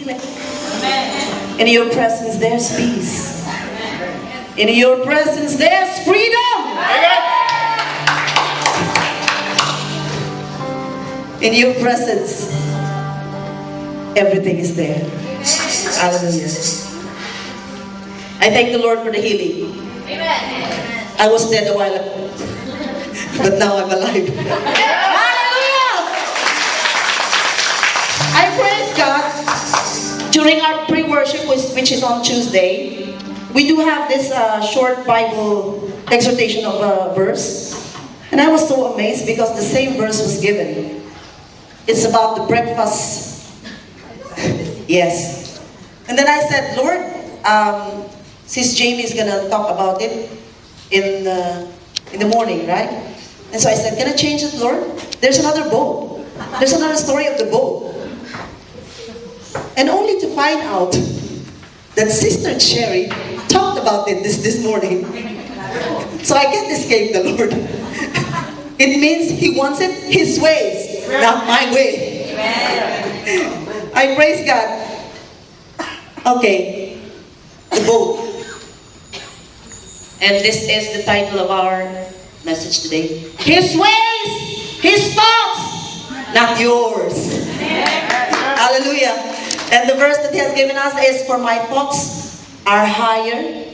healing. In your presence, there's peace. In your presence, there's freedom. In your presence, everything is there. Hallelujah. I thank the Lord for the healing. I was dead a while ago, but now I'm alive. Hallelujah! I praise God. During our pre-worship, which is on Tuesday, we do have this short Bible exhortation of a verse. And I was so amazed because the same verse was given. It's about the breakfast. Yes. And then I said, Lord, since Jamie is going to talk about it in the morning, right? And so I said, can I change it, Lord? There's another bowl. There's another story of the bowl. And only to find out that Sister Cherry talked about it this morning. So I can't escape the Lord. It means He wants it His ways, not my way. I praise God. Okay, the bowl. And this is the title of our message today. His ways, His thoughts, not yours. Hallelujah. And the verse that He has given us is, for my thoughts are higher.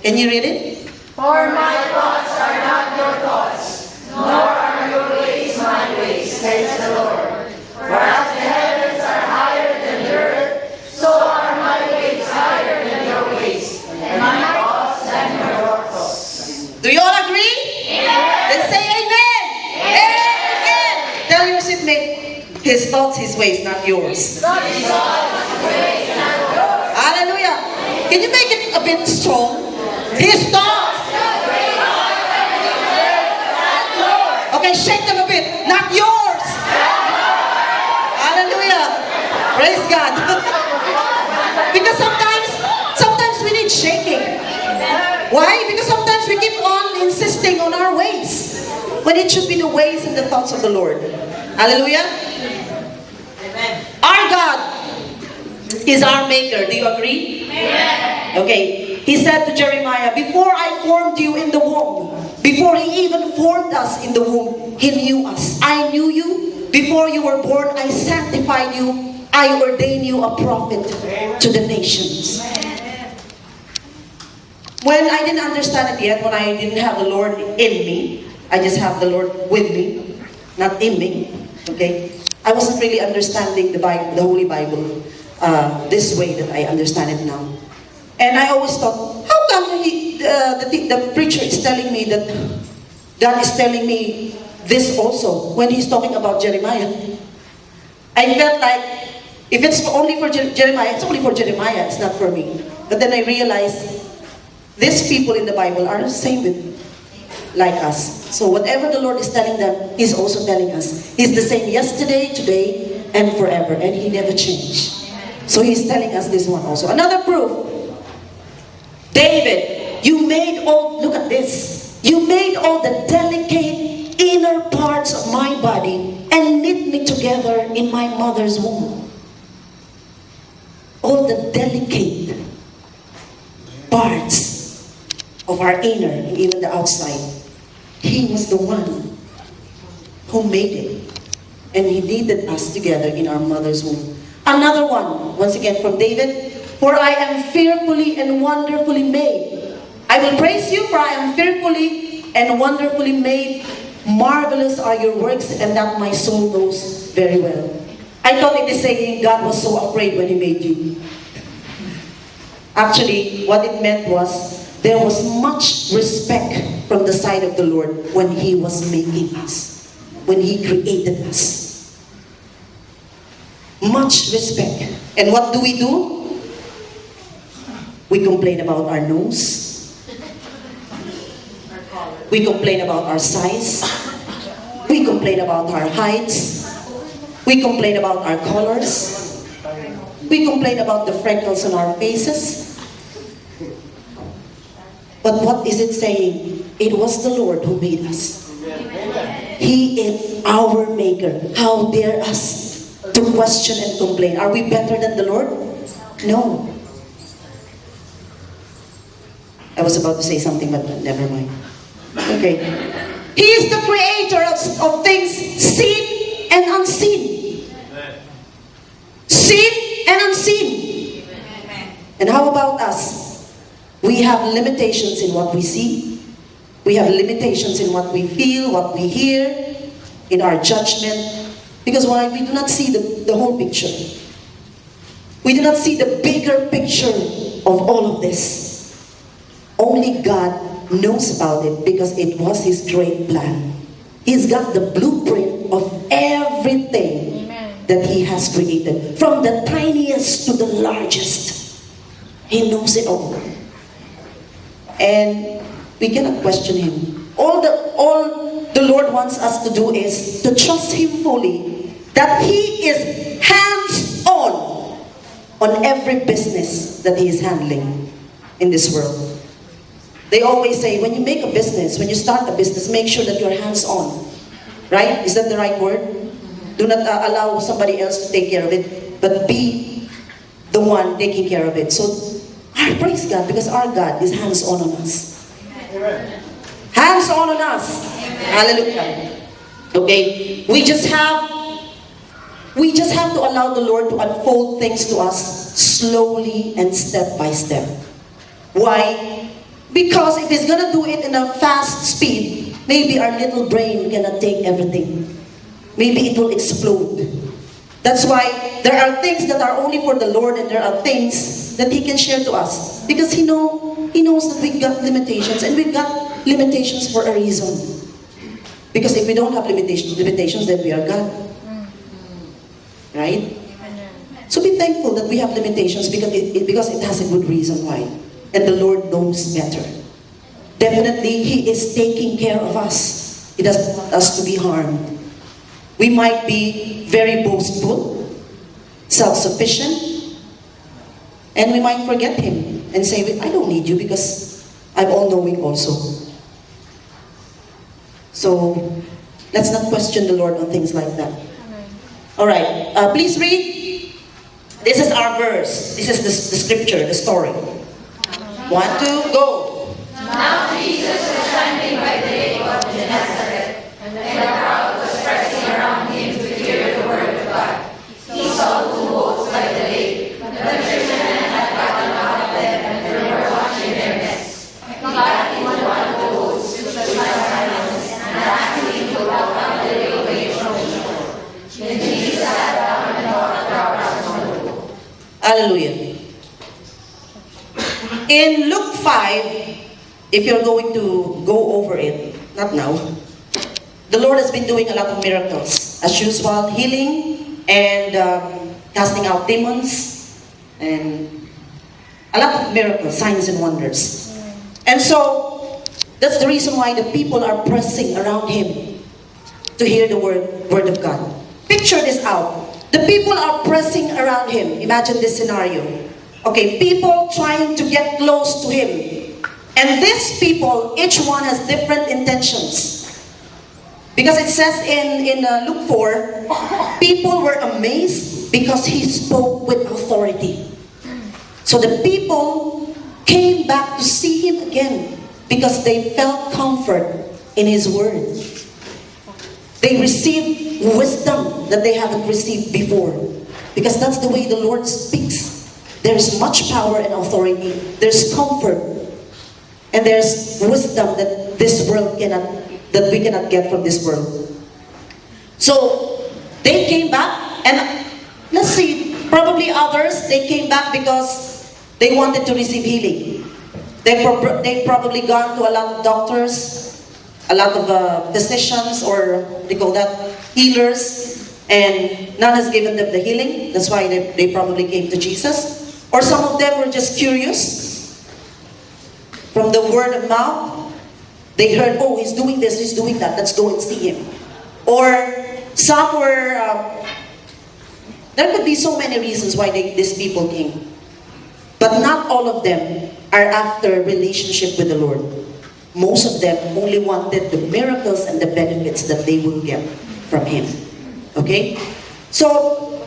Can you read it? For my thoughts are not your thoughts, nor are your ways my ways, says the Lord. For as the heavens are higher than the earth, so are my ways higher than your ways, and my thoughts than your thoughts. Do you all agree? Amen. Let's say amen. Amen. Tell your seatmate, His thoughts, His ways, not yours. Hallelujah. Can you make it a bit strong? His thoughts. Okay, shake them a bit. Not yours. Hallelujah. Praise God. Because sometimes we need shaking. Why? Because sometimes we keep on insisting on our ways, when it should be the ways and the thoughts of the Lord. Hallelujah. Our God is our maker. Do you agree? Amen. Okay. He said to Jeremiah, before I formed you in the womb, before He even formed us in the womb, He knew us. I knew you. Before you were born, I sanctified you. I ordained you a prophet to the nations. When I didn't understand it yet, when I didn't have the Lord in me, I just have the Lord with me, not in me. Okay? I wasn't really understanding the Bible, the Holy Bible, this way that I understand it now. And I always thought, how come the preacher is telling me that God is telling me this also when He's talking about Jeremiah? I felt like if it's only for Jeremiah, it's only for Jeremiah, it's not for me. But then I realized these people in the Bible are the same like us. So whatever the Lord is telling them, He's also telling us. He's the same yesterday, today, and forever. And He never changed. So He's telling us this one also. Another proof. David, you made all, look at this. You made all the delicate inner parts of my body and knit me together in my mother's womb. All the delicate parts of our inner and even the outside. He was the one who made it. And He knitted us together in our mother's womb. Another one, once again from David. For I am fearfully and wonderfully made. I will praise you, for I am fearfully and wonderfully made. Marvelous are your works, and that my soul knows very well. I thought it is saying God was so afraid when He made you. Actually, what it meant was, there was much respect from the side of the Lord when He was making us, when He created us. Much respect. And what do? We complain about our nose. We complain about our size. We complain about our heights. We complain about our colors. We complain about the freckles on our faces. But what is it saying? It was the Lord who made us. He is our maker. How dare us to question and complain. Are we better than the Lord? No. I was about to say something, but never mind. Okay. He is the creator of things seen and unseen. Seen and unseen. And how about us? We have limitations in what we see. We have limitations in what we feel, what we hear, in our judgment. Because why? We do not see the whole picture. We do not see the bigger picture of all of this. Only God knows about it because it was His great plan. He's got the blueprint of everything that He has created. From the tiniest to the largest. He knows it all. And we cannot question Him. All the Lord wants us to do is to trust Him fully. That He is hands-on every business that He is handling in this world. They always say, when you make a business, when you start a business, make sure that you're hands-on. Right? Is that the right word? Do not allow somebody else to take care of it, but be the one taking care of it. So, praise God, because our God is hands-on on us. Amen. Hands-on on us. Amen. Hallelujah. Okay? We just have to allow the Lord to unfold things to us slowly and step by step. Why? Because if He's gonna do it in a fast speed, maybe our little brain cannot take everything. Maybe it will explode. That's why there are things that are only for the Lord, and there are things that He can share to us. Because He knows that we got limitations, and we got limitations for a reason. Because if we don't have limitations, then we are God. Right? So be thankful that we have limitations because it has a good reason why. And the Lord knows better. Definitely, He is taking care of us. He doesn't want us to be harmed. We might be very boastful, self-sufficient, and we might forget Him and say, I don't need you because I'm all-knowing also. So, let's not question the Lord on things like that. Alright, please read. This is our verse. This is the scripture, the story. 1, 2, go. Now Jesus was standing by the lake of Gennesaret, and the crowd was pressing around Him to hear the word of God. He saw 2 boats by the lake. The fishermen had gotten out of them, and they were washing their nets. He got into one of the boats, which was Simon's, and asked him to walk out a little way from the shore. Then Jesus sat down and taught the crowd from the boat. Hallelujah. In Luke 5, if you're going to go over it, not now, the Lord has been doing a lot of miracles. As usual, healing and casting out demons, and a lot of miracles, signs and wonders. And so, that's the reason why the people are pressing around Him to hear the word of God. Picture this out. The people are pressing around Him. Imagine this scenario. Okay, people trying to get close to Him. And these people, each one has different intentions. Because it says in Luke 4, people were amazed because He spoke with authority. So the people came back to see Him again because they felt comfort in His word. They received wisdom that they haven't received before. Because that's the way the Lord speaks. There's much power and authority. There's comfort. And there's wisdom that we cannot get from this world. So, they came back, and let's see, probably others, they came back because they wanted to receive healing. They've probably gone to a lot of doctors, a lot of physicians, or they call that healers, and none has given them the healing. That's why they probably came to Jesus. Or some of them were just curious. From the word of mouth, they heard, oh, he's doing this, he's doing that, let's go and see him. Or some were, there could be so many reasons why these people came. But not all of them are after a relationship with the Lord. Most of them only wanted the miracles and the benefits that they will get from Him. Okay? So,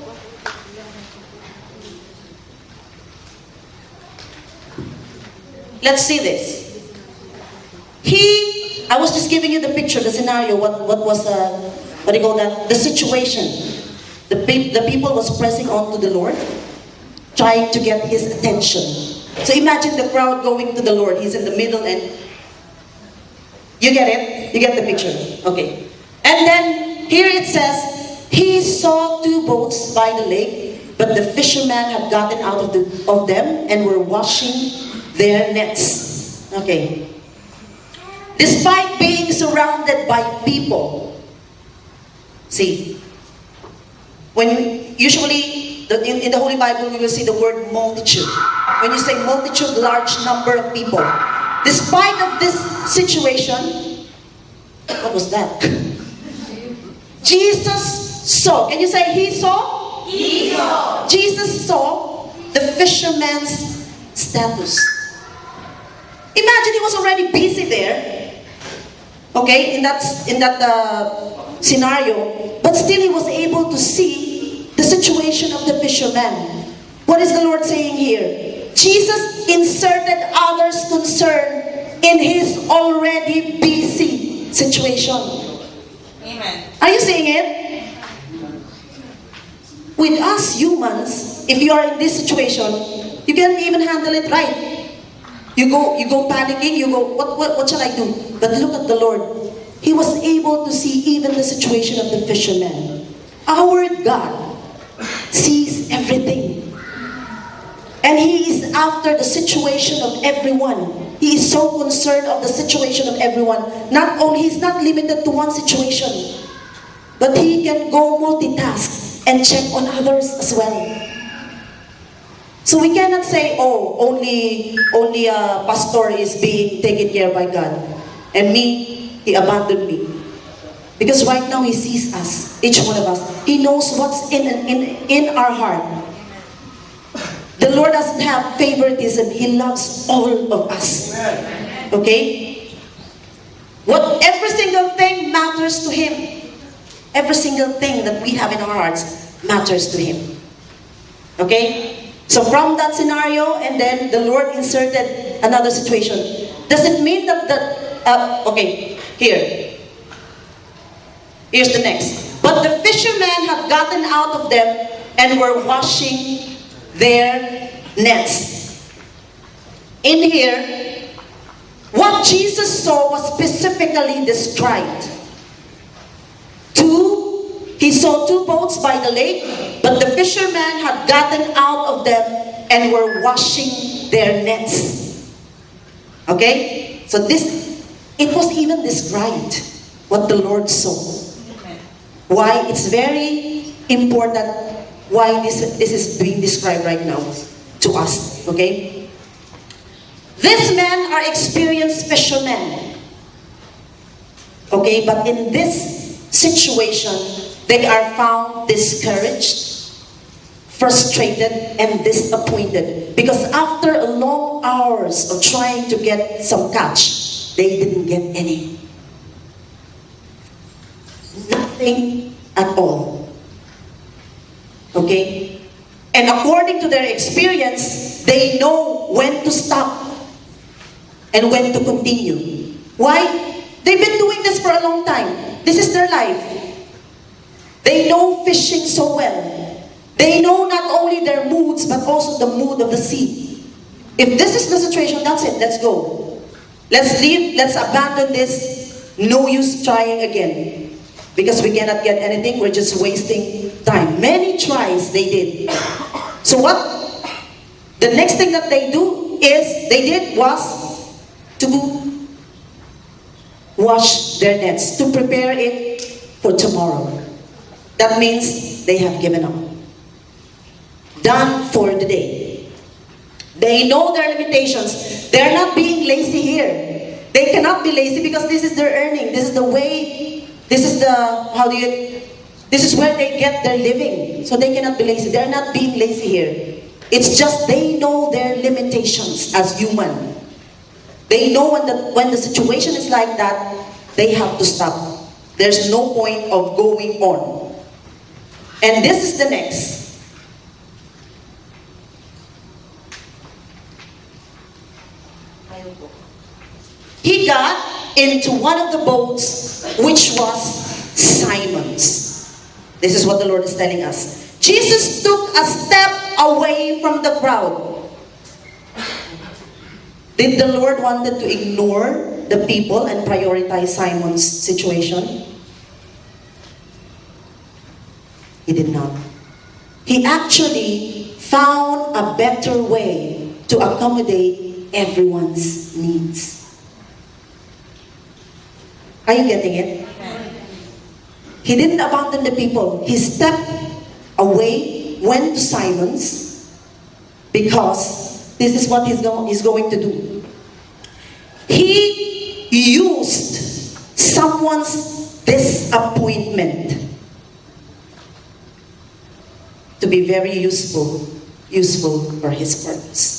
let's see this. I was just giving you the picture, the scenario, what was, what do you call that? The situation. The people was pressing on to the Lord, trying to get his attention. So imagine the crowd going to the Lord. He's in the middle and, you get it? You get the picture? Okay. And then, here it says, he saw two boats by the lake, but the fishermen had gotten out of them and were washing their nets. Okay. Despite being surrounded by people, see, when usually in the Holy Bible we will see the word multitude. When you say multitude, large number of people. Despite of this situation, what was that? Jesus saw. Can you say he saw? He saw. Jesus saw the fisherman's status. Imagine he was already busy there. Okay, in that scenario, but still he was able to see the situation of the fisherman. What is the Lord saying here? Jesus inserted others' concern in his already busy situation. Amen. Are you seeing it? With us humans, if you are in this situation, you can't even handle it right. You go panicking, you go, what shall I do? But look at the Lord. He was able to see even the situation of the fisherman. Our God sees everything. And he is after the situation of everyone. He is so concerned of the situation of everyone. He's not limited to one situation, but he can go multitask and check on others as well. So we cannot say, oh, only a pastor is being taken care by God, and me, he abandoned me. Because right now he sees us, each one of us. He knows what's in our heart. The Lord doesn't have favoritism. He loves all of us. Okay? Every single thing matters to him. Every single thing that we have in our hearts matters to him. Okay? So from that scenario, and then the Lord inserted another situation. Does it mean that okay, here's the next. But the fishermen had gotten out of them and were washing their nets. In here, what Jesus saw was specifically described. He saw two boats by the lake, but the fishermen had gotten out of them and were washing their nets. Okay? So it was even described what the Lord saw. Why? It's very important why this is being described right now to us. Okay? These men are experienced fishermen. Okay? But in this situation, they are found discouraged, frustrated, and disappointed. Because after a long hours of trying to get some catch, they didn't get any. Nothing at all. Okay? And according to their experience, they know when to stop and when to continue. Why? They've been doing this for a long time. This is their life. They know fishing so well. They know not only their moods, but also the mood of the sea. If this is the situation, that's it. Let's go. Let's leave. Let's abandon this. No use trying again. Because we cannot get anything. We're just wasting time. Many tries they did. So what? The next thing that they did was to wash their nets. To prepare it for tomorrow. That means they have given up. Done for the day. They know their limitations. They're not being lazy here. They cannot be lazy because this is their earning. This is the way, this is where they get their living. So they cannot be lazy. They're not being lazy here. It's just they know their limitations as human. They know when the situation is like that, they have to stop. There's no point of going on. And this is the next. he got into one of the boats, which was Simon's. This is what the Lord is telling us. Jesus took a step away from the crowd. Did the Lord wanted to ignore the people and prioritize Simon's situation? He did not. He actually found a better way to accommodate everyone's needs. Are you getting it? He didn't abandon the people. He stepped away, went to Simon's, because this is what he's going to do. He used someone's disappointment to be very useful for his purpose.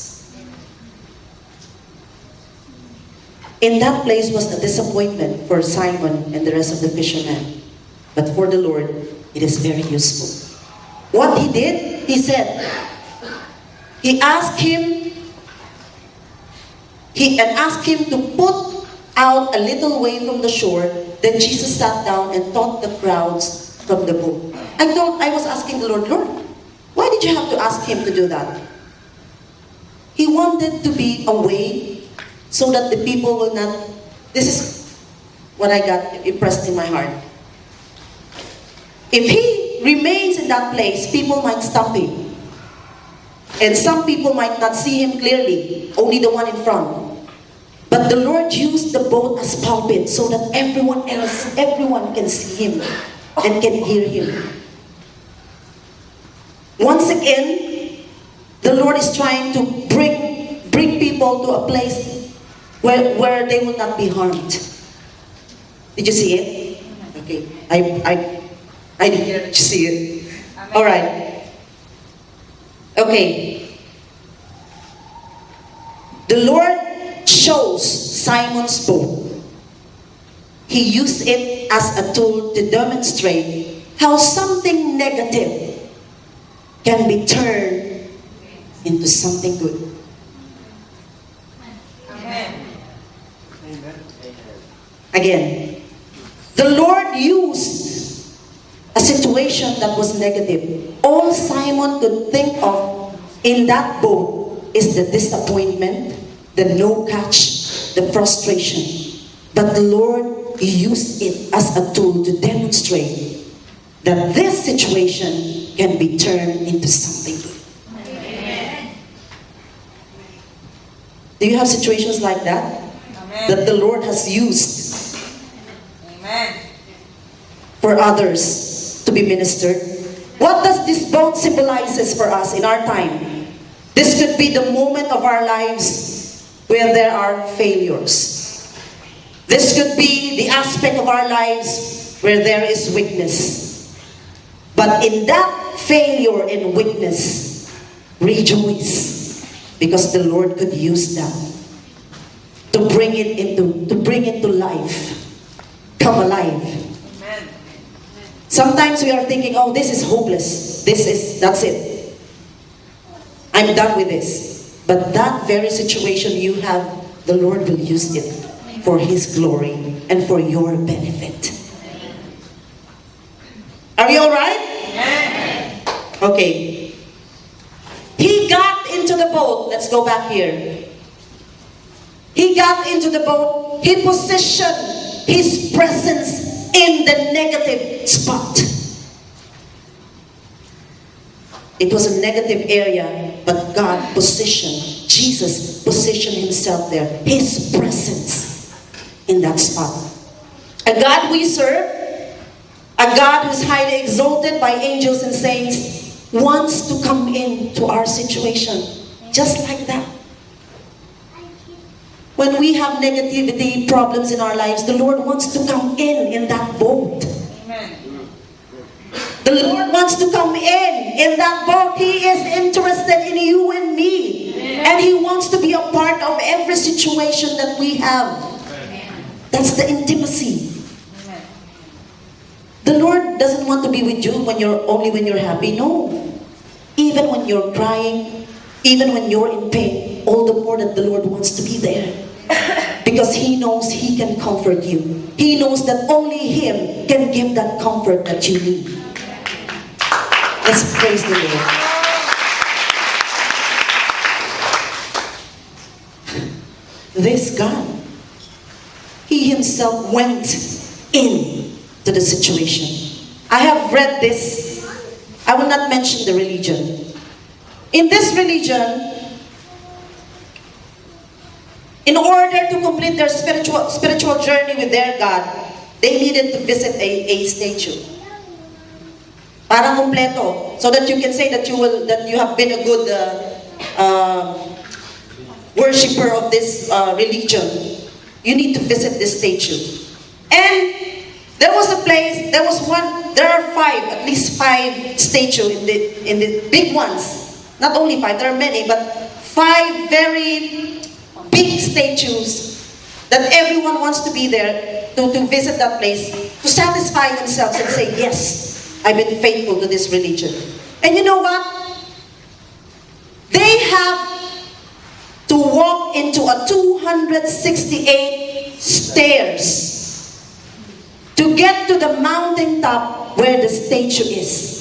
In that place was a disappointment for Simon and the rest of the fishermen. But for the Lord, it is very useful. What he did, he said, he asked him to put out a little way from the shore. Then Jesus sat down and taught the crowds from the boat. I was asking the Lord, why did you have to ask him to do that? He wanted to be away so that the people will not... This is what I got impressed in my heart. If he remains in that place, people might stop him. And some people might not see him clearly, only the one in front. But the Lord used the boat as pulpit so that everyone can see him and can hear him. Once again, the Lord is trying to bring people to a place where they will not be harmed. Did you see it? Okay. I didn't see it. All right. Okay. The Lord chose Simon's boat. He used it as a tool to demonstrate how something negative can be turned into something good. Again, the Lord used a situation that was negative. All Simon could think of in that boat is the disappointment, the no catch, the frustration. But the Lord used it as a tool to demonstrate that this situation can be turned into something good. Amen. Do you have situations like that? Amen. That the Lord has used for others to be ministered? What does this boat symbolizes for us in our time? This could be the moment of our lives where there are failures. This could be the aspect of our lives where there is weakness. But in that failure and weakness, rejoice, because the Lord could use that to bring it to life. Come alive. Amen. Sometimes we are thinking, oh, this is hopeless. That's it. I'm done with this. But that very situation you have, the Lord will use it for His glory and for your benefit. Are you all right? Amen. Okay. He got into the boat. Let's go back here. He got into the boat. He positioned His presence in the negative spot. It was a negative area, but God positioned, Jesus positioned Himself there. His presence in that spot. A God we serve, a God who is highly exalted by angels and saints, wants to come into our situation. Just like that. When we have negativity, problems in our lives, the Lord wants to come in that boat. Amen. The Lord wants to come in that boat. He is interested in you and me. Amen. And He wants to be a part of every situation that we have. Amen. That's the intimacy. Amen. The Lord doesn't want to be with you only when you're happy. No. Even when you're crying, even when you're in pain, all the more that the Lord wants to be there. Because He knows He can comfort you. He knows that only Him can give that comfort that you need. Let's praise the Lord. This God, He Himself went into the situation. I have read this. I will not mention the religion. In this religion, in order to complete their spiritual journey with their God, they needed to visit a statue. Parang kompleto, so that you can say that you have been a good worshipper of this religion. You need to visit this statue. And there was a place. There are at least five statues in the big ones. Not only five, there are many, but five very big statues that everyone wants to be there to visit that place, to satisfy themselves and say, yes, I've been faithful to this religion. And you know what? They have to walk into a 268 stairs to get to the mountaintop where the statue is.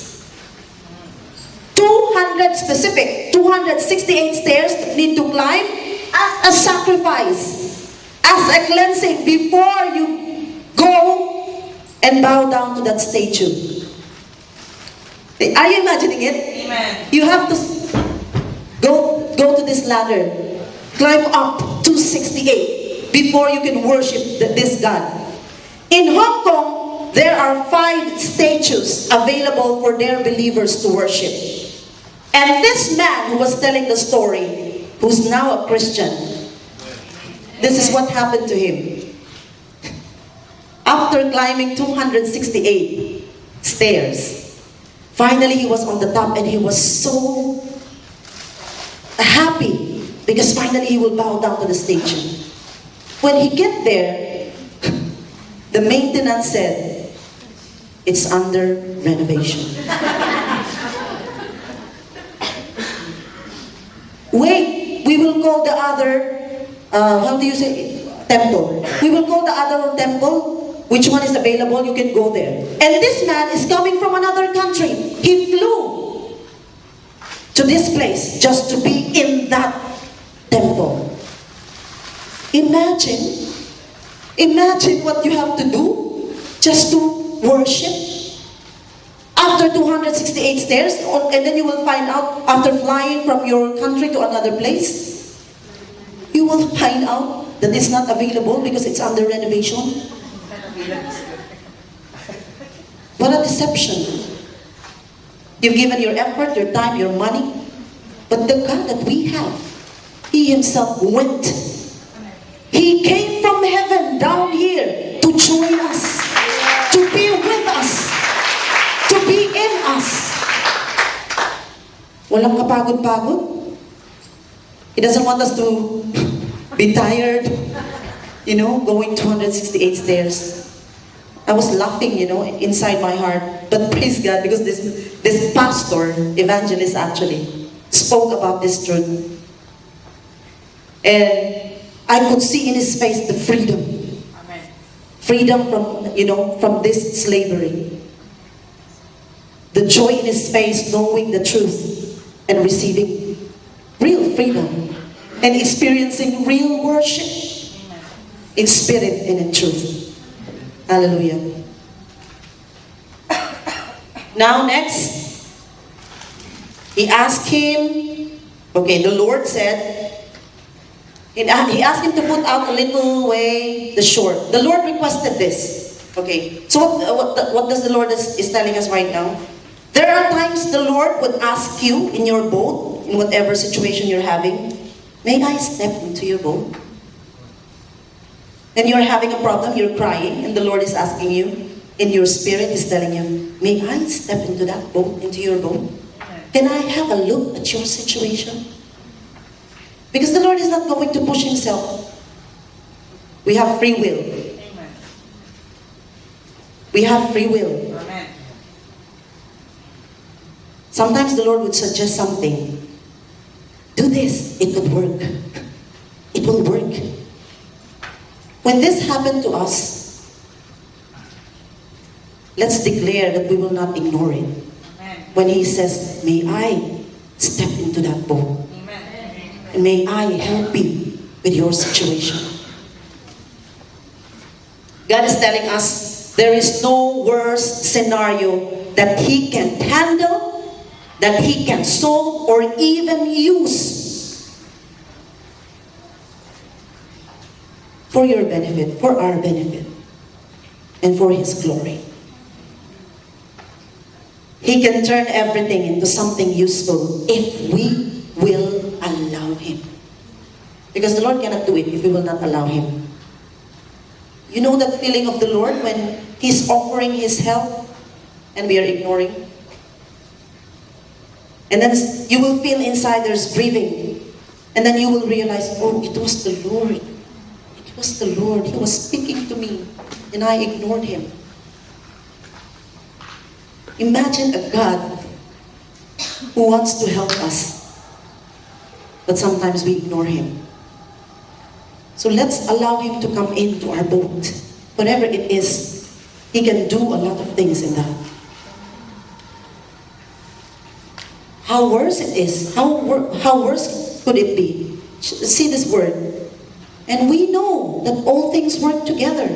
268 stairs that need to climb as a sacrifice, as a cleansing before you go and bow down to that statue. Are you imagining it? Amen. You have to go to this ladder, climb up 268 before you can worship this God. In Hong Kong, there are 5 statues available for their believers to worship. And this man who was telling the story, who's now a Christian, this is what happened to him. After climbing 268 stairs, finally he was on the top and he was so happy because finally he will bow down to the statue. When he get there, the maintenance said, it's under renovation. Wait, we will call the other, how do you say, temple. We will call the other temple. Which one is available? You can go there. And this man is coming from another country. He flew to this place just to be in that temple. Imagine what you have to do just to worship. After 268 stairs, and then you will find out, after flying from your country to another place, you will find out that it's not available because it's under renovation. What a deception. You've given your effort, your time, your money, but the God that we have, He Himself went. He came from heaven down here to join us, to be with us, to be in us. Walang kapagod-pagod. He doesn't want us to be tired, going 268 stairs. I was laughing, inside my heart. But praise God, because this pastor, evangelist actually, spoke about this truth. And I could see in his face the freedom. Amen. Freedom from this slavery. The joy in his face, knowing the truth and receiving real freedom and experiencing real worship in spirit and in truth. Hallelujah. Now next, he asked him, the Lord said, he asked him to put out a little way the shore. The Lord requested this. Okay, so what does the Lord is telling us right now? There are times the Lord would ask you in your boat, in whatever situation you're having, may I step into your boat? And you're having a problem, you're crying, and the Lord is asking you, in your spirit, is telling you, may I step into that boat, into your boat? Can I have a look at your situation? Because the Lord is not going to push Himself. We have free will. Amen. We have free will. Amen. Sometimes the Lord would suggest something. Do this, it would work. It will work. When this happened to us, let's declare that we will not ignore it. When He says, may I step into that boat. And may I help you with your situation. God is telling us there is no worse scenario that He can handle, that He can solve, or even use for your benefit, for our benefit, and for His glory. He can turn everything into something useful if we will allow Him. Because the Lord cannot do it if we will not allow Him. You know that feeling of the Lord when He's offering His help and we are ignoring? And then you will feel inside there's grieving. And then you will realize, oh, it was the Lord. It was the Lord. He was speaking to me and I ignored Him. Imagine a God who wants to help us, but sometimes we ignore Him. So let's allow Him to come into our boat. Whatever it is, He can do a lot of things in that. How worse it is, how worse could it be? See this word. And we know that all things work together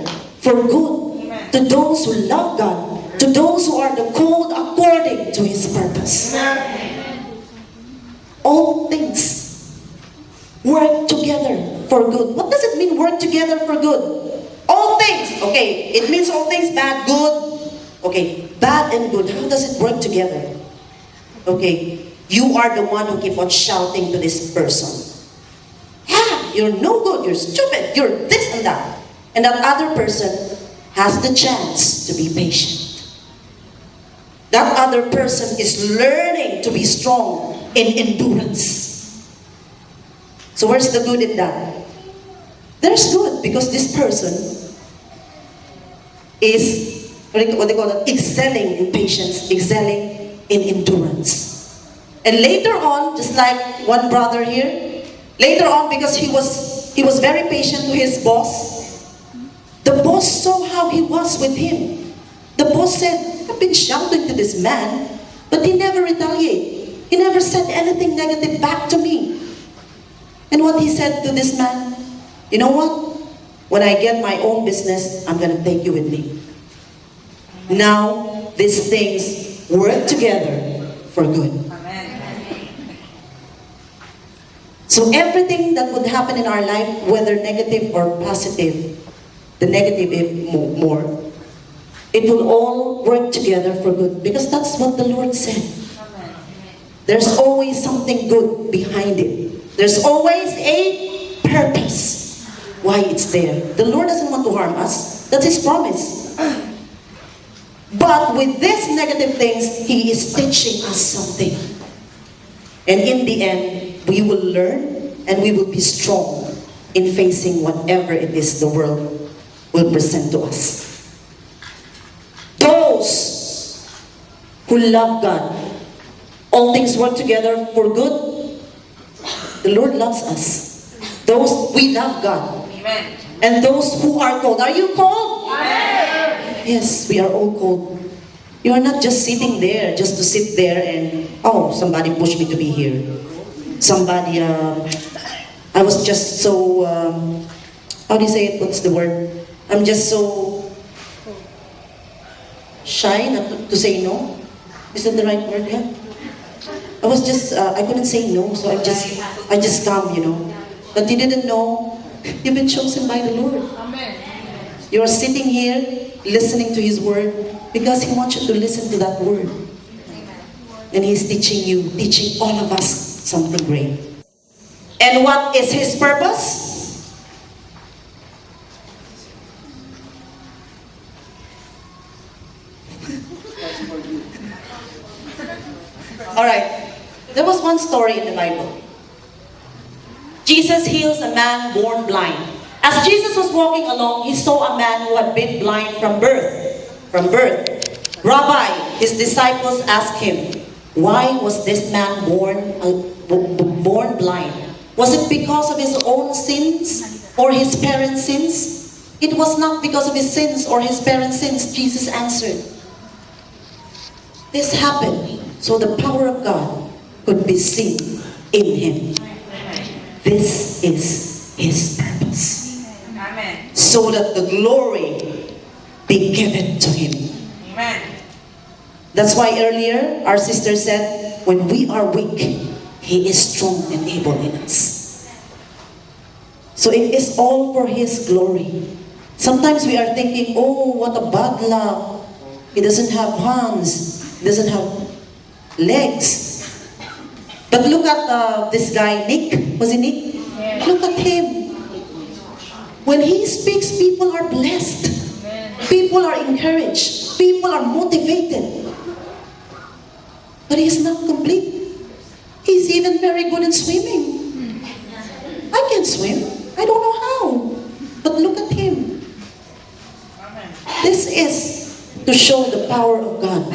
for good to those who love God, to those who are the called according to His purpose. All things work together for good. What does it mean, work together for good? All things. Okay, it means all things, bad, good. Okay, bad and good. How does it work together? Okay, you are the one who keep on shouting to this person. Yeah, you're no good, you're stupid, you're this and that. And that other person has the chance to be patient. That other person is learning to be strong in endurance. So where's the good in that? There's good because this person is, what they call it, excelling in patience, excelling in endurance. And later on, just like one brother here, later on, because he was very patient to his boss, the boss saw how he was with him. The boss said, I've been shouting to this man, but he never retaliated. He never said anything negative back to me. And what he said to this man, you know what? When I get my own business, I'm going to take you with me. Now, these things work together for good. So everything that would happen in our life, whether negative or positive, the negative is more, it will all work together for good. Because that's what the Lord said. There's always something good behind it. There's always a purpose why it's there. The Lord doesn't want to harm us. That's His promise. But with these negative things, He is teaching us something. And in the end, we will learn and we will be strong in facing whatever it is the world will present to us. Those who love God, all things work together for good. The Lord loves us. Those, we love God. Amen. And those who are called. Are you called? Amen. Yes, we are all called. You are not just sitting there, just to sit there and, oh, somebody pushed me to be here. Somebody, I was just so, how do you say it? What's the word? I'm just so shy not to say no. Is that the right word? Yeah. I was just, I couldn't say no, so I just come, you know. But you didn't know, you've been chosen by the Lord. Amen. You're sitting here, listening to His word, because He wants you to listen to that word. And He's teaching you, teaching all of us something great. And what is His purpose? Alright, there was one story in the Bible. Jesus heals a man born blind. As Jesus was walking along, He saw a man who had been blind from birth. Rabbi, His disciples asked Him, why was this man born blind? Was it because of his own sins or his parents' sins? It was not because of his sins or his parents' sins. Jesus answered. This happened so the power of God could be seen in him. This is his purpose. Amen. So that the glory be given to him. Amen. That's why earlier our sister said, when we are weak, he is strong and able in us. So it is all for his glory. Sometimes we are thinking, oh, what a bad luck. He doesn't have hands. He doesn't have legs. But look at this guy, Nick. Was he Nick? Yes. Look at him. When he speaks, people are blessed. People are encouraged. People are motivated. But he's not complete. He's even very good in swimming. I can swim. I don't know how. But look at him. This is to show the power of God.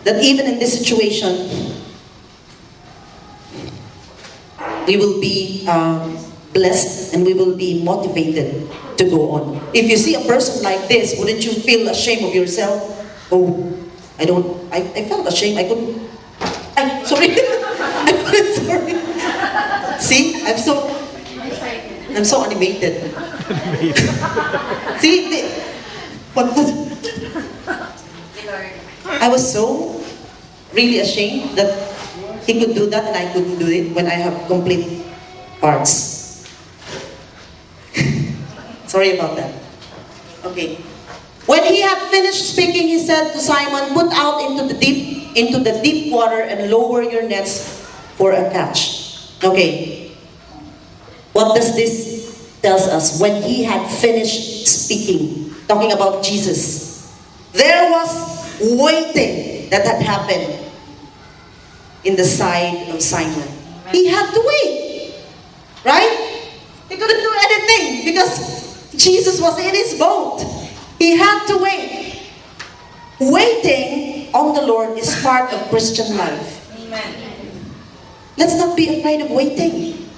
That even in this situation, we will be blessed and we will be motivated to go on. If you see a person like this, wouldn't you feel ashamed of yourself? Oh, I felt ashamed. I couldn't. Sorry. Sorry. See, I'm so animated. See, I was so really ashamed that he could do that and I couldn't do it when I have complete parts. Sorry about that. Okay. When he had finished speaking, he said to Simon, put out into the deep water and lower your nets for a catch. Okay. What does this tell us? When he had finished speaking, talking about Jesus, there was waiting that had happened in the side of Simon. He had to wait. Right? He couldn't do anything because Jesus was in his boat. He had to wait. Waiting on the Lord is part of Christian life. Amen. Let's not be afraid of waiting.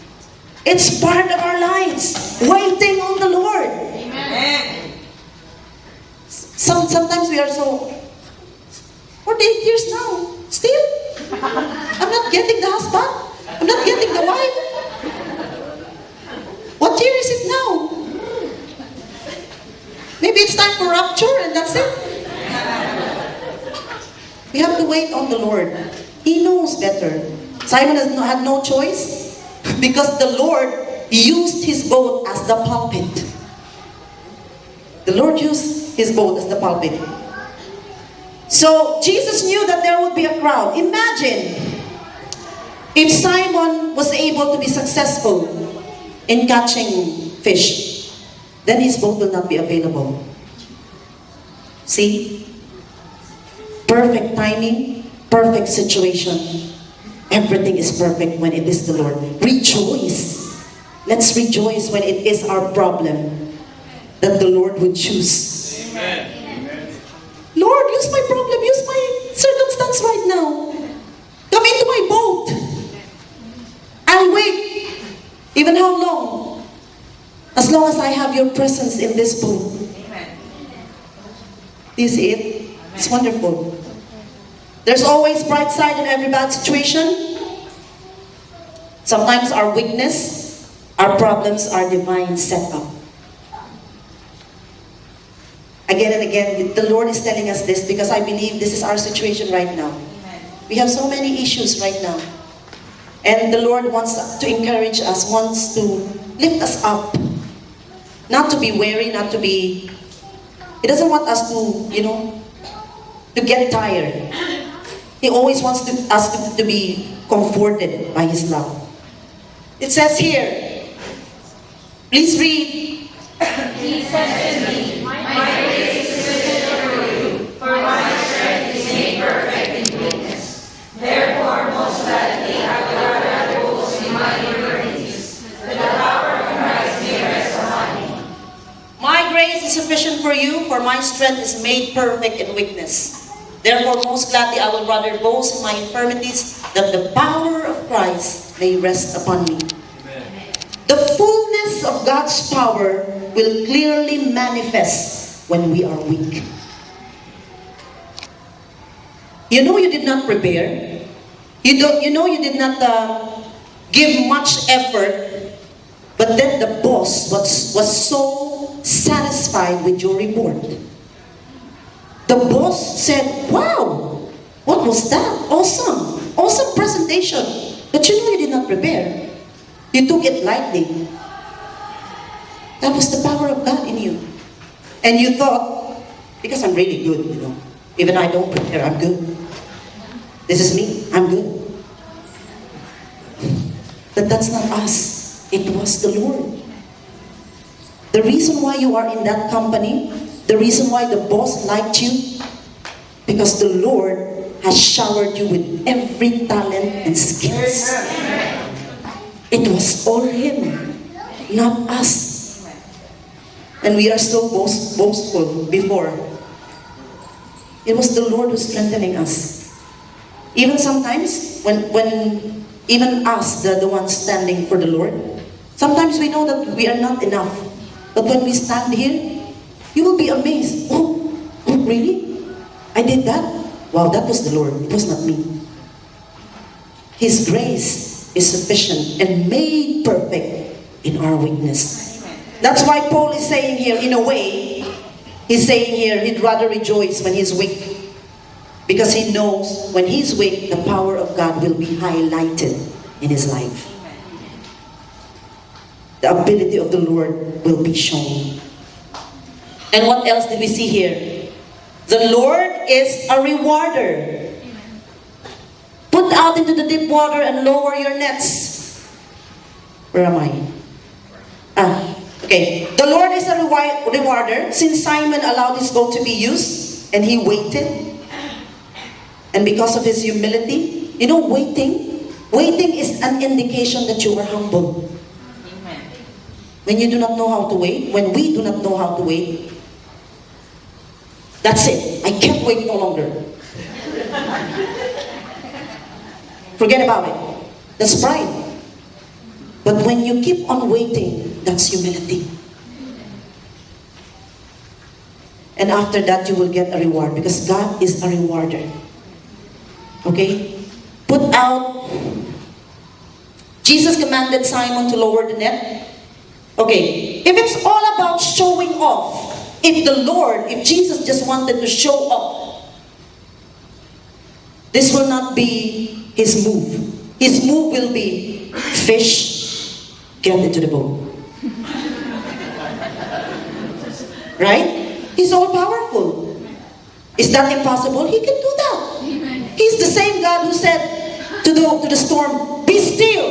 It's part of our lives. Waiting on the Lord. Amen. Sometimes we are so, 48 years now, still. I'm not getting the husband. I'm not getting the wife. What year is it now? Maybe it's time for rapture and that's it. We have to wait on the Lord. He knows better. Simon had no choice because the Lord used his boat as the pulpit. The Lord used his boat as the pulpit. So Jesus knew that there would be a crowd. Imagine if Simon was able to be successful in catching fish. Then his boat will not be available. See? Perfect timing, perfect situation. Everything is perfect when it is the Lord. Rejoice. Let's rejoice when it is our problem that the Lord would choose. Amen. Lord, use my problem, use my circumstance right now. Come into my boat. I'll wait. Even how long? As long as I have your presence in this boat. Amen. Do you see it? It's wonderful. There's always bright side in every bad situation. Sometimes our weakness, our problems are divine setup. Again and again, the Lord is telling us this because I believe this is our situation right now. Amen. We have so many issues right now. And the Lord wants to encourage us, wants to lift us up. Not to be weary, not to be... He doesn't want us to, to get tired. He always wants us to be comforted by His love. It says here, please read. He said to me, my grace is sufficient for you, for my strength is made perfect in weakness. Therefore, most gladly, I would rather boast in my infirmities, that the power of Christ may rest upon me. My grace is sufficient for you, for my strength is made perfect in weakness. Therefore, most gladly, I will rather boast in my infirmities, that the power of Christ may rest upon me. Amen. The fullness of God's power will clearly manifest when we are weak. You know you did not prepare. You know you did not give much effort, but then the boss was so satisfied with your report. The boss said, "Wow, what was that? Awesome. Awesome presentation. But you know you did not prepare. You took it lightly." That was the power of God in you. And you thought, because I'm really good, you know. Even I don't prepare, I'm good. This is me, I'm good. But that's not us. It was the Lord. The reason why you are in that company, the reason why the boss liked you, because the Lord has showered you with every talent and skills. It was all Him, not us. And we are so boastful before. It was the Lord who's strengthening us. Even sometimes, when even us, the ones standing for the Lord, sometimes we know that we are not enough. But when we stand here, you will be amazed. Oh, really? I did that? Wow, that was the Lord. It was not me. His grace is sufficient and made perfect in our weakness. That's why Paul is saying here, in a way, he's saying here, he'd rather rejoice when he's weak. Because he knows when he's weak, the power of God will be highlighted in his life. The ability of the Lord will be shown. And what else did we see here? The Lord is a rewarder. Put out into the deep water and lower your nets. Where am I? Okay. The Lord is a rewarder. Since Simon allowed his boat to be used and he waited, and because of his humility, you know, waiting is an indication that you are humble. Amen. When you do not know how to wait, when we do not know how to wait, that's it. I can't wait no longer. Forget about it. That's pride. But when you keep on waiting, that's humility. And after that, you will get a reward because God is a rewarder. Okay? Put out. Jesus commanded Simon to lower the net. Okay. If it's all about showing off, if Jesus just wanted to show off, this will not be his move. His move will be fish, get into the boat. Right? He's all powerful. Is that impossible? He can do that. He's the same God who said to the storm, "Be still."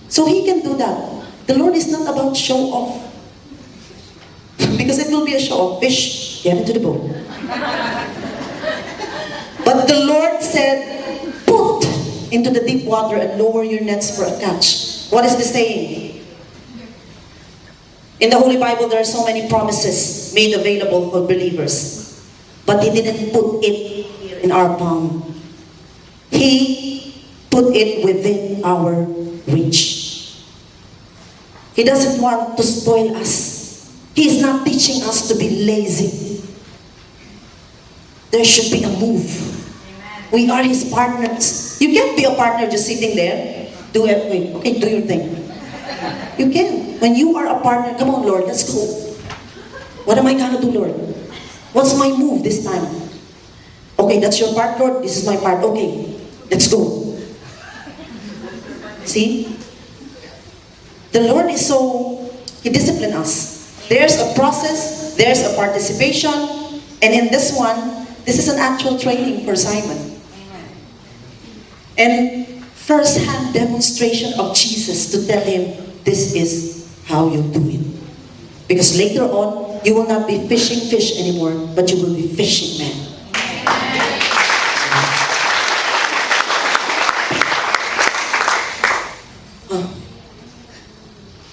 So he can do that. The Lord is not about show off. Because it will be a show off. Fish, get into the boat. But the Lord said, "Put into the deep water and lower your nets for a catch." What is this saying? In the Holy Bible, there are so many promises made available for believers. But He didn't put it in our palm. He put it within our reach. He doesn't want to spoil us. He's not teaching us to be lazy. There should be a move. We are His partners. You can't be a partner just sitting there. Do everything. Okay, do your thing. You can. When you are a partner, come on, Lord, let's go. What am I gonna do, Lord? What's my move this time? Okay, that's your part, Lord. This is my part. Okay, let's go. See? The Lord is He disciplines us. There's a process, there's a participation, and in this one, this is an actual training for Simon. And first-hand demonstration of Jesus to tell him, this is how you do it. Because later on, you will not be fishing fish anymore, but you will be fishing men.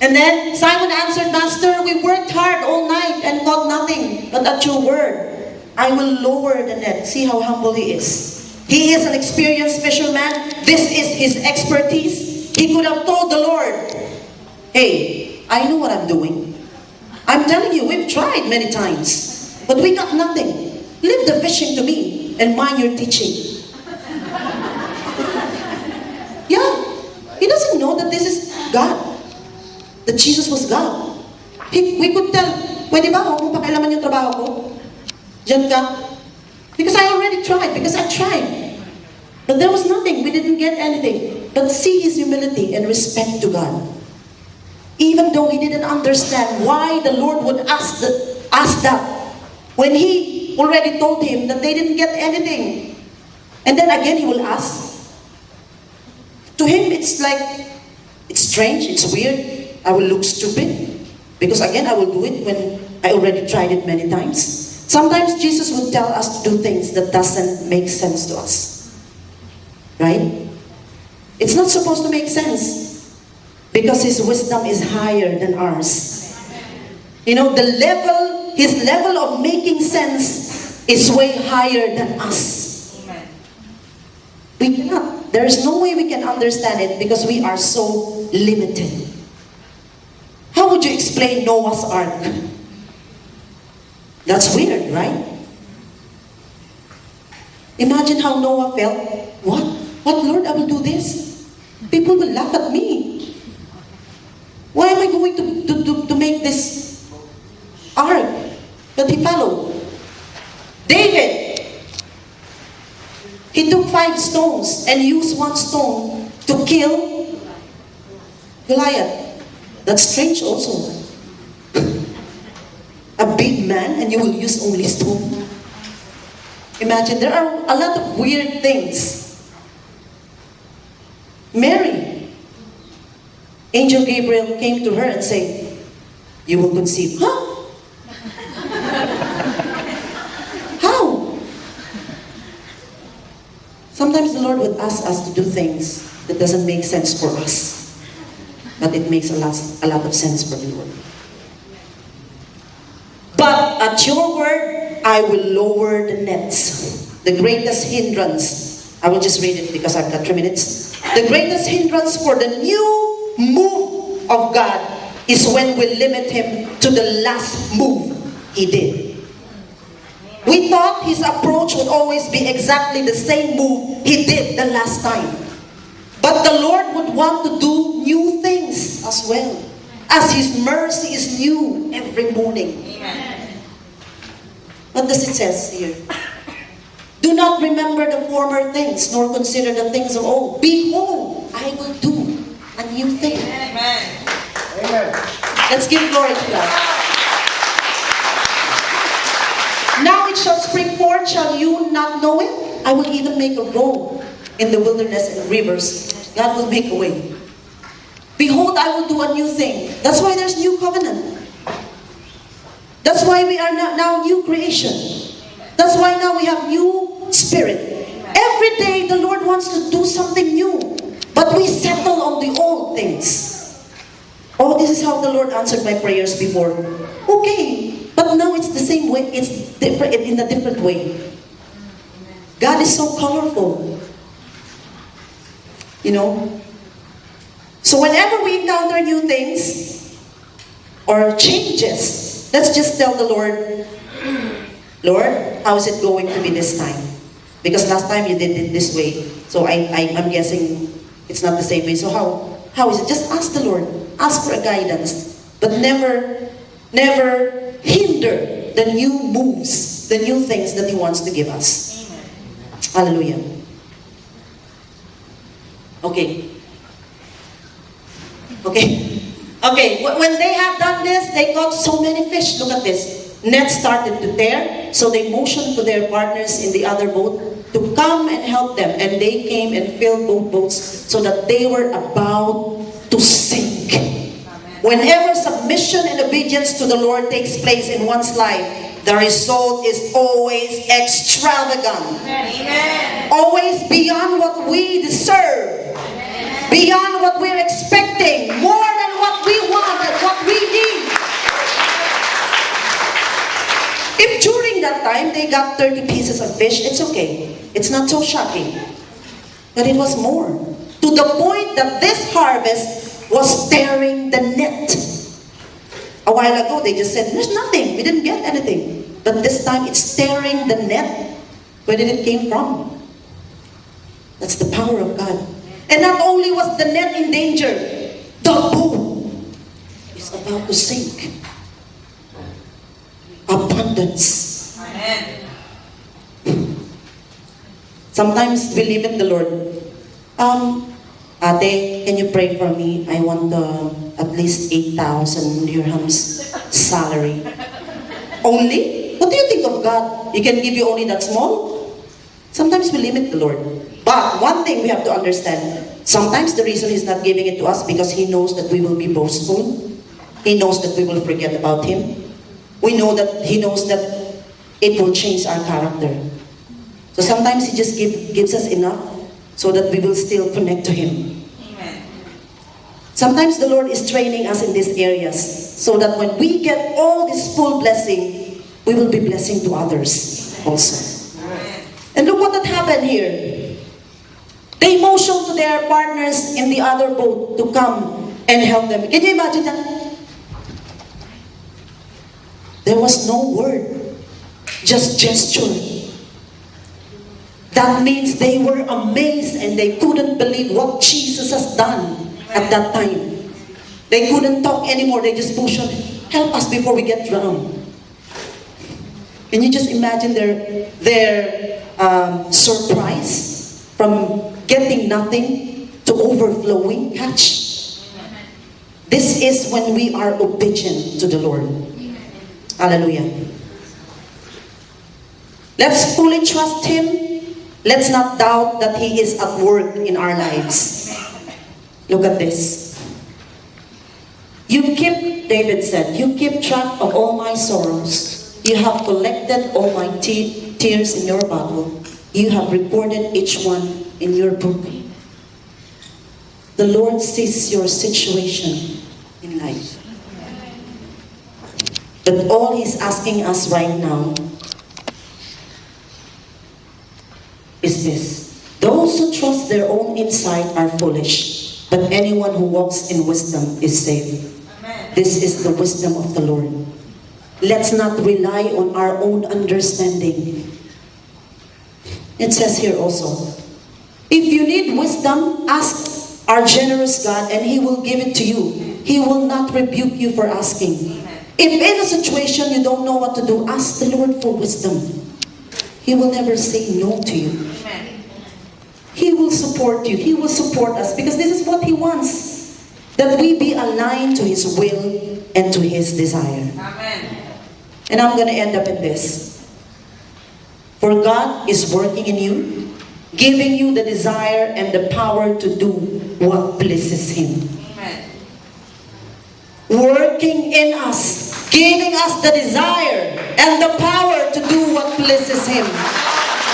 And then Simon answered, "Master, we worked hard all night and caught nothing, but at your word, I will lower the net." See how humble he is. He is an experienced fisherman. This is his expertise. He could have told the Lord, "Hey, I know what I'm doing. I'm telling you, we've tried many times, but we got nothing. Leave the fishing to me and mind your teaching. Yeah, he doesn't know that this is God, that Jesus was God. We could tell, pwede ba huwag mong pakialaman yung trabaho ko? Diyan ka? Because I already tried, because I tried. But there was nothing, we didn't get anything. But see his humility and respect to God. Even though he didn't understand why the Lord would ask that, when he already told him that they didn't get anything. And then again he will ask. To him it's like, it's strange, it's weird, I will look stupid. Because again, I will do it when I already tried it many times. Sometimes Jesus would tell us to do things that doesn't make sense to us. Right? It's not supposed to make sense. Because his wisdom is higher than ours. You know, his level of making sense is way higher than us. We cannot. There is no way we can understand it because we are so limited. How would you explain Noah's Ark? That's weird, right? Imagine how Noah felt. What? What, Lord, I will do this? People will laugh at me. Why am I going to make this ark? But he followed. David, he took 5 stones and used 1 stone to kill Goliath. That's strange also. A big man and you will use only stone. Imagine, there are a lot of weird things. Mary, Angel Gabriel came to her and said, you will conceive. Huh? How? Sometimes the Lord would ask us to do things that doesn't make sense for us. But it makes a lot of sense for the Lord. But at your word, I will lower the nets. The greatest hindrance, I will just read it because I've got 3 minutes. The greatest hindrance for the new move of God is when we limit him to the last move he did. We thought his approach would always be exactly the same move he did the last time. But the Lord would want to do new things as well. As his mercy is new every morning. Amen. What does it say here? Do not remember the former things, nor consider the things of old. Behold, I will do a new thing. Amen. Amen. Let's give glory to God. Now it shall spring forth, shall you not know it? I will even make a road in the wilderness and rivers. God will make a way. Behold, I will do a new thing. That's why there's new covenant. That's why we are now new creation. That's why now we have new spirit. Every day the Lord wants to do something new. But we settle on the old things. Oh, this is how the Lord answered my prayers before. Okay, but now it's the same way. It's different in a different way. God is so colorful. You know? So whenever we encounter new things or changes, let's just tell the Lord, Lord, how is it going to be this time? Because last time you did it this way. So I'm guessing it's not the same way. So how is it? Just ask the Lord. Ask for a guidance. But never hinder the new moves, the new things that he wants to give us. Amen. Hallelujah. Okay. When they had done this, they caught so many fish. Look at this. Nets started to tear, so they motioned to their partners in the other boat to come and help them. And they came and filled both boats so that they were about to sink. Whenever submission and obedience to the Lord takes place in one's life, the result is always extravagant. Amen. Always beyond what we deserve. Amen. Beyond what we're expecting. More than what we want and what we need. If during that time they got 30 pieces of fish, it's okay. It's not so shocking. But it was more. To the point that this harvest was tearing the net. A while ago, they just said, there's nothing. We didn't get anything. But this time, it's tearing the net. Where did it came from? That's the power of God. And not only was the net in danger, the boat is about to sink. Abundance. Amen. Sometimes we limit the Lord. Ate, can you pray for me? I want at least 8,000 dirhams salary. Only? What do you think of God? He can give you only that small? Sometimes we limit the Lord. But one thing we have to understand, sometimes the reason He's not giving it to us because He knows that we will be boastful. He knows that we will forget about Him. We know that He knows that it will change our character. So sometimes He just gives us enough so that we will still connect to Him. Amen. Sometimes the Lord is training us in these areas so that when we get all this full blessing, we will be blessing to others also. Amen. And look what had happened here. They motioned to their partners in the other boat to come and help them. Can you imagine that? There was no word, just gesture. That means they were amazed and they couldn't believe what Jesus has done at that time. They couldn't talk anymore. They just motioned, help us before we get drowned. Can you just imagine their surprise from getting nothing to overflowing? Catch. This is when we are obedient to the Lord. Hallelujah. Let's fully trust Him. Let's not doubt that He is at work in our lives. Look at this. David said, you keep track of all my sorrows. You have collected all my tears in your bottle. You have recorded each one in your book. The Lord sees your situation in life. But all He's asking us right now is this. Those who trust their own insight are foolish, but anyone who walks in wisdom is saved. Amen. This is the wisdom of the Lord. Let's not rely on our own understanding. It says here also, if you need wisdom, ask our generous God and He will give it to you. He will not rebuke you for asking. If in a situation you don't know what to do, ask the Lord for wisdom. He will never say no to you. Amen. He will support you. He will support us because this is what He wants. That we be aligned to His will and to His desire. Amen. And I'm going to end up in this. For God is working in you, giving you the desire and the power to do what pleases Him. Amen. Working in us, giving us the desire and the power to do what pleases Him.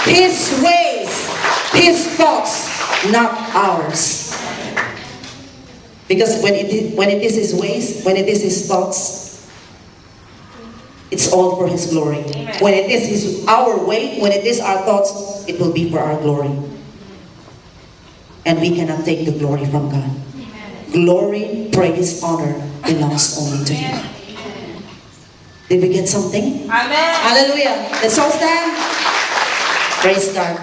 His ways, His thoughts, not ours. Because when it is His ways, when it is His thoughts, it's all for His glory. Amen. When it is our way, when it is our thoughts, it will be for our glory. And we cannot take the glory from God. Amen. Glory, praise, honor belongs only to Him. Did we get something? Amen. Hallelujah. Let's all stand. Praise God.